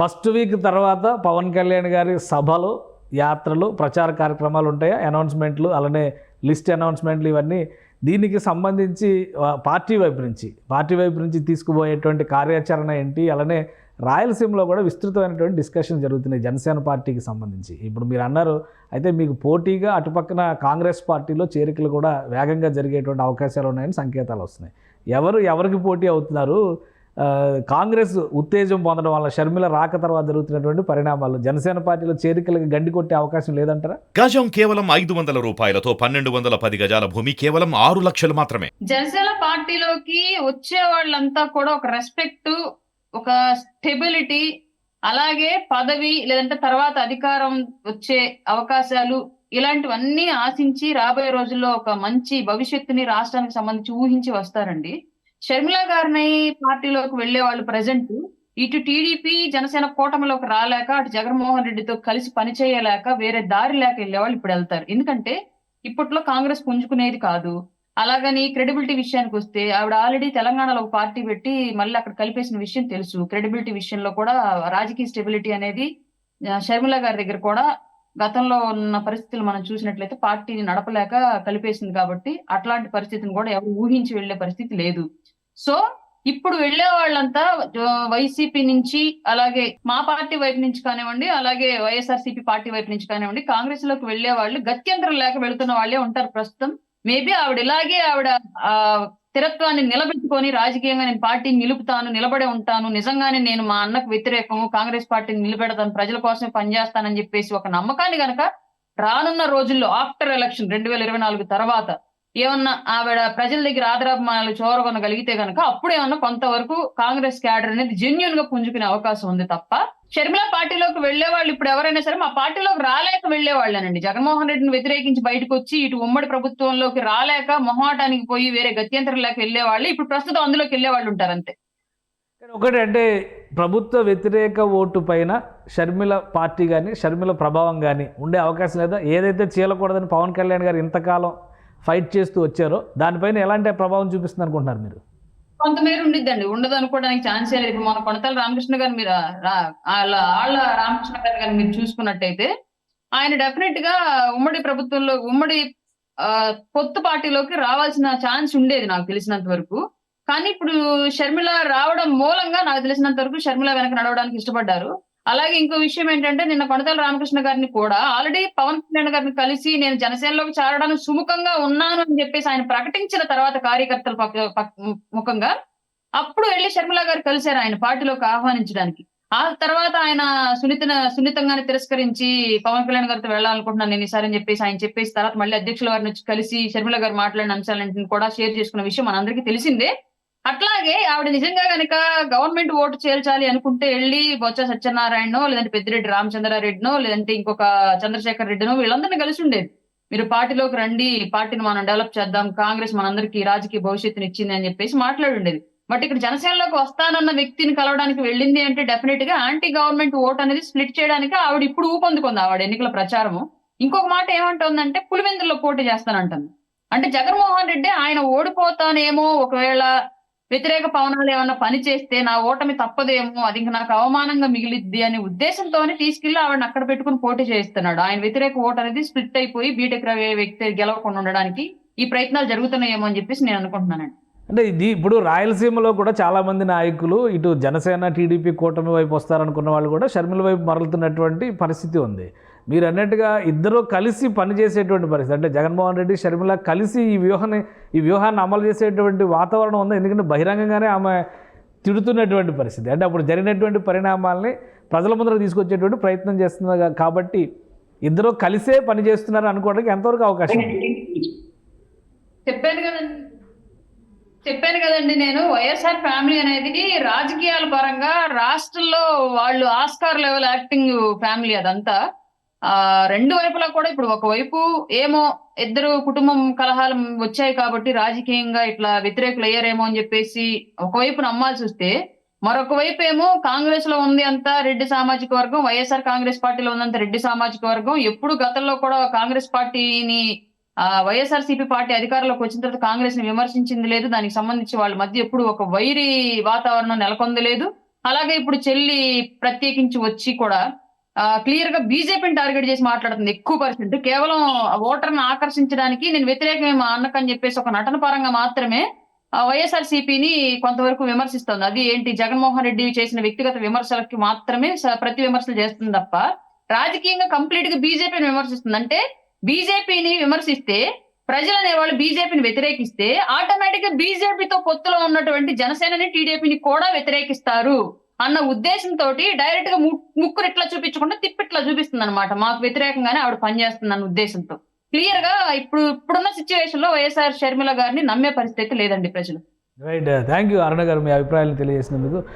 First week తర్వాత పవన్ కళ్యాణ్ గారి సభలు, యాత్రలు, ప్రచార కార్యక్రమాలు ఉంటాయా, అనౌన్స్మెంట్లు, అలానే లిస్ట్ అనౌన్స్మెంట్లు, ఇవన్నీ దీనికి సంబంధించి పార్టీ వైపు నుంచి తీసుకుపోయేటువంటి కార్యాచరణ ఏంటి? అలానే రాయలసీమలో కూడా విస్తృతమైనటువంటి డిస్కషన్ జరుగుతున్నాయి జనసేన పార్టీకి సంబంధించి. ఇప్పుడు మీరు అన్నారు, అయితే మీకు పోటీగా అటుపక్కన కాంగ్రెస్ పార్టీలో చేరికలు కూడా వేగంగా జరిగేటువంటి అవకాశాలు ఉన్నాయని సంకేతాలు వస్తున్నాయి. ఎవరికి పోటీ అవుతున్నారు? కాంగ్రెస్ ఉత్తేజం పొందడం వల్ల షర్మిల రాక తర్వాత జరుగుతున్నటువంటి పరిణామాలు జనసేన పార్టీలో చేరికలకు గండి కొట్టే అవకాశం లేదంటారా? గజం కేవలం 500 రూపాయలతో 1210 గజాల భూమి కేవలం 6 లక్షలు మాత్రమే. జనసేన పార్టీలోకి వచ్చే వాళ్ళంతా కూడా ఒక రెస్పెక్ట్, ఒక స్టెబిలిటీ, అలాగే పదవి లేదంటే తర్వాత అధికారం వచ్చే అవకాశాలు, ఇలాంటివన్నీ ఆశించి రాబోయే రోజుల్లో ఒక మంచి భవిష్యత్తుని రాష్ట్రానికి సంబంధించి ఊహించి వస్తారండి. షర్మిల గారిని పార్టీలోకి వెళ్లే వాళ్ళు ప్రజెంట్ ఇటు టీడీపీ జనసేన కూటమిలోకి రాలేక, అటు జగన్మోహన్ రెడ్డితో కలిసి పనిచేయలేక, వేరే దారి లేక వెళ్లేవాళ్ళు ఇప్పుడు వెళ్తారు. ఎందుకంటే ఇప్పట్లో కాంగ్రెస్ పుంజుకునేది కాదు. అలాగని క్రెడిబిలిటీ విషయానికి వస్తే ఆవిడ ఆల్రెడీ తెలంగాణలో ఒక పార్టీ పెట్టి మళ్ళీ అక్కడ కలిపేసిన విషయం తెలుసు. క్రెడిబిలిటీ విషయంలో కూడా రాజకీయ స్టెబిలిటీ అనేది షర్మిల గారి దగ్గర కూడా గతంలో ఉన్న పరిస్థితులు మనం చూసినట్లయితే పార్టీని నడపలేక కలిపేసింది. కాబట్టి అట్లాంటి పరిస్థితిని కూడా ఎవరు ఊహించి వెళ్లే పరిస్థితి లేదు. సో ఇప్పుడు వెళ్లే వాళ్ళంతా వైసీపీ నుంచి, అలాగే మా పార్టీ వైపు నుంచి కానివ్వండి, అలాగే వైఎస్ఆర్సీపీ పార్టీ వైపు నుంచి కానివ్వండి, కాంగ్రెస్ లోకి వెళ్లే వాళ్ళు గత్యంతరం లేక వెళుతున్న వాళ్ళే ఉంటారు ప్రస్తుతం. మేబీ ఆవిడ స్థిరత్వాన్ని నిలబెట్టుకొని రాజకీయంగా నేను పార్టీని నిలుపుతాను, నిలబడే ఉంటాను, నిజంగానే నేను మా అన్నకు వ్యతిరేకము, కాంగ్రెస్ పార్టీని నిలబెడతాను, ప్రజల కోసమే పనిచేస్తానని చెప్పేసి ఒక నమ్మకాన్ని గనక రానున్న రోజుల్లో ఆఫ్టర్ ఎలక్షన్ 2024 తర్వాత ఏమన్నా ఆవిడ ప్రజల దగ్గర ఆదరాభిమానాలు చూరగొనగలిగితే గనక అప్పుడు ఏమన్నా కొంతవరకు కాంగ్రెస్ క్యాడర్ అనేది జెన్యున్ గా పుంజుకునే అవకాశం ఉంది తప్ప, షర్మిల పార్టీలోకి వెళ్లే వాళ్ళు ఇప్పుడు ఎవరైనా సరే మా పార్టీలోకి రాలేక వెళ్లే వాళ్ళేనండి. జగన్మోహన్ రెడ్డిని వ్యతిరేకించి బయటకు వచ్చి ఇటు ఉమ్మడి ప్రభుత్వంలోకి రాలేక మొహమాటానికి పోయి వేరే గత్యంతరం లేక వెళ్లే వాళ్ళు ఇప్పుడు ప్రస్తుతం అందులోకి వెళ్లే వాళ్ళు ఉంటారు అంతే. ఒకటి అంటే ప్రభుత్వ వ్యతిరేక ఓటు పైన షర్మిల పార్టీ కానీ, షర్మిల ప్రభావం కానీ ఉండే అవకాశం లేదా? ఏదైతే చేయకూడదని పవన్ కళ్యాణ్ గారు ఇంతకాలం ఫైట్ చేస్తూ వచ్చారో దానిపైన ఎలాంటి ప్రభావం చూపిస్తుంది అనుకుంటున్నారు మీరు? కొంతమేర ఉండిద్దండి, ఉండదు అనుకోవడానికి ఛాన్సే లేదు. ఇప్పుడు మన కొనతల రామకృష్ణ గారు మీరు ఆళ్ళ రామకృష్ణ గారిని మీరు చూసుకున్నట్టయితే ఆయన డెఫినెట్ గా ఉమ్మడి ప్రభుత్వంలో, ఉమ్మడి పొత్తు పార్టీలోకి రావాల్సిన ఛాన్స్ ఉండేది నాకు తెలిసినంత వరకు. కానీ ఇప్పుడు షర్మిల రావడం మూలంగా నాకు తెలిసినంత వరకు షర్మిల వెనక నడవడానికి ఇష్టపడ్డారు. అలాగే ఇంకో విషయం ఏంటంటే నిన్న కొనతల రామకృష్ణ గారిని కూడా ఆల్రెడీ పవన్ కళ్యాణ్ గారిని కలిసి నేను జనసేనలోకి చేరడానికి సుముఖంగా ఉన్నాను అని చెప్పేసి ఆయన ప్రకటించిన తర్వాత కార్యకర్తల ముఖంగా అప్పుడు వెళ్లి షర్మిల గారు కలిశారు ఆయన పార్టీలోకి ఆహ్వానించడానికి. ఆ తర్వాత ఆయన సున్నితంగానే తిరస్కరించి పవన్ కళ్యాణ్ గారితో వెళ్ళాలనుకుంటున్నాను నేను ఈసారి అని చెప్పేసి ఆయన చెప్పేసి తర్వాత మళ్ళీ అధ్యక్షుల వారిని వచ్చి కలిసి షర్మిల గారు మాట్లాడిన అంశాలన్నింటిని కూడా షేర్ చేసుకున్న విషయం మనందరికీ తెలిసిందే. అట్లాగే ఆవిడ నిజంగా గనక గవర్నమెంట్ ఓటు చేర్చాలి అనుకుంటే వెళ్ళి బొత్స సత్యనారాయణనో, లేదంటే పెద్దిరెడ్డి రామచంద్రారెడ్డినో, లేదంటే ఇంకొక చంద్రశేఖర్ రెడ్డినో వీళ్ళందరినీ కలిసి ఉండేది. మీరు పార్టీలోకి రండి, పార్టీని మనం డెవలప్ చేద్దాం, కాంగ్రెస్ మనందరికీ రాజకీయ భవిష్యత్తుని ఇచ్చింది అని చెప్పేసి మాట్లాడి ఉండేది. బట్ ఇక్కడ జనసేనలోకి వస్తానన్న వ్యక్తిని కలవడానికి వెళ్ళింది అంటే డెఫినెట్ గా యాంటీ గవర్నమెంట్ ఓట్ అనేది స్ప్లిట్ చేయడానికి ఆవిడ ఇప్పుడు ఊపందుకుంది ఆవిడ ఎన్నికల ప్రచారము. ఇంకొక మాట ఏమంటుందంటే పులివెందుల్లో పోటీ చేస్తానంటుంది. అంటే జగన్మోహన్ రెడ్డి ఆయన ఓడిపోతానేమో, ఒకవేళ వ్యతిరేక పవనాలు ఏమన్నా పని చేస్తే నా ఓటమి తప్పదేమో, అది ఇంకా నాకు అవమానంగా మిగిలిద్ది అనే ఉద్దేశంతోనే తీసుకెళ్లి ఆవిడని అక్కడ పెట్టుకుని పోటీ చేయిస్తున్నాడు. ఆయన వ్యతిరేక ఓటు అనేది స్ప్లిట్ అయిపోయి బీటెక్ వ్యక్తి గెలవకుండా ఉండడానికి ఈ ప్రయత్నాలు జరుగుతున్నాయేమో అని చెప్పేసి నేను అనుకుంటున్నానండి. అంటే ఇది ఇప్పుడు రాయలసీమలో కూడా చాలామంది నాయకులు ఇటు జనసేన టీడీపీ కూటమి వైపు వస్తారనుకున్న వాళ్ళు కూడా షర్మిల వైపు మరలుతున్నటువంటి పరిస్థితి ఉంది. మీరు అన్నట్టుగా ఇద్దరు కలిసి పనిచేసేటువంటి పరిస్థితి, అంటే జగన్మోహన్ రెడ్డి షర్మిల కలిసి ఈ వ్యూహాన్ని అమలు చేసేటువంటి వాతావరణం ఉంది. ఎందుకంటే బహిరంగంగానే ఆమె తిడుతున్నటువంటి పరిస్థితి, అంటే అప్పుడు జరిగినటువంటి పరిణామాలని ప్రజల ముందరకు తీసుకొచ్చేటువంటి ప్రయత్నం చేస్తున్నారు. కాబట్టి ఇద్దరు కలిసే పనిచేస్తున్నారు అనుకోవడానికి ఎంతవరకు అవకాశం? చెప్పాను కదండి నేను, వైఎస్ఆర్ ఫ్యామిలీ అనేది రాజకీయాల పరంగా రాష్ట్రంలో వాళ్ళు ఆస్కార్ లెవెల్ యాక్టింగ్ ఫ్యామిలీ. అదంతా రెండు వైపులా కూడా ఇప్పుడు ఒకవైపు ఏమో ఇద్దరు కుటుంబం కలహాలు వచ్చాయి కాబట్టి రాజకీయంగా ఇట్లా వ్యతిరేకులు అయ్యారేమో అని చెప్పేసి ఒకవైపు నమ్మాల్సి వస్తే, మరొక వైపు ఏమో కాంగ్రెస్ లో ఉంది అంతా రెడ్డి సామాజిక వర్గం, వైఎస్ఆర్ కాంగ్రెస్ పార్టీలో ఉందంత రెడ్డి సామాజిక వర్గం. ఎప్పుడు గతంలో కూడా కాంగ్రెస్ పార్టీని వైఎస్ఆర్సీపీ పార్టీ అధికారంలోకి వచ్చిన తర్వాత కాంగ్రెస్ ని విమర్శించింది లేదు, దానికి సంబంధించి వాళ్ళ మధ్య ఎప్పుడు ఒక వైరి వాతావరణం నెలకొందలేదు. అలాగే ఇప్పుడు చెల్లి ప్రత్యేకించి వచ్చి కూడా క్లియర్ గా బీజేపీని టార్గెట్ చేసి మాట్లాడుతుంది ఎక్కువ పర్సెంట్. కేవలం ఓటర్ని ఆకర్షించడానికి నేను వ్యతిరేకమే మా అన్నకని చెప్పేసి ఒక నటన పరంగా మాత్రమే వైఎస్ఆర్సీపీని కొంతవరకు విమర్శిస్తుంది. అది ఏంటి, జగన్మోహన్ రెడ్డి చేసిన వ్యక్తిగత విమర్శలకి మాత్రమే ప్రతి విమర్శలు చేస్తుంది తప్ప రాజకీయంగా కంప్లీట్ గా బీజేపీని విమర్శిస్తుంది. అంటే బీజేపీని విమర్శిస్తే ప్రజలు అనేవాళ్ళు బీజేపీని వ్యతిరేకిస్తే ఆటోమేటిక్ గా బీజేపీతో పొత్తులో ఉన్నటువంటి జనసేనని టీడీపీని కూడా వ్యతిరేకిస్తారు అన్న ఉద్దేశంతో డైరెక్ట్ గా ముక్కురు ఇట్లా చూపించకుండా తిప్పిట్లా చూపిస్తుంది అనమాట. మాకు వ్యతిరేకంగానే ఆవిడ పనిచేస్తుంది అన్న ఉద్దేశంతో. క్లియర్ గా ఇప్పుడున్న సిచ్యువేషన్ లో వైఎస్ఆర్ షర్మిల గారిని నమ్మే పరిస్థితి లేదండి ప్రజలు. రైట్, థ్యాంక్ యూ అరుణ గారు మీ అభిప్రాయాలు తెలియజేసినందుకు.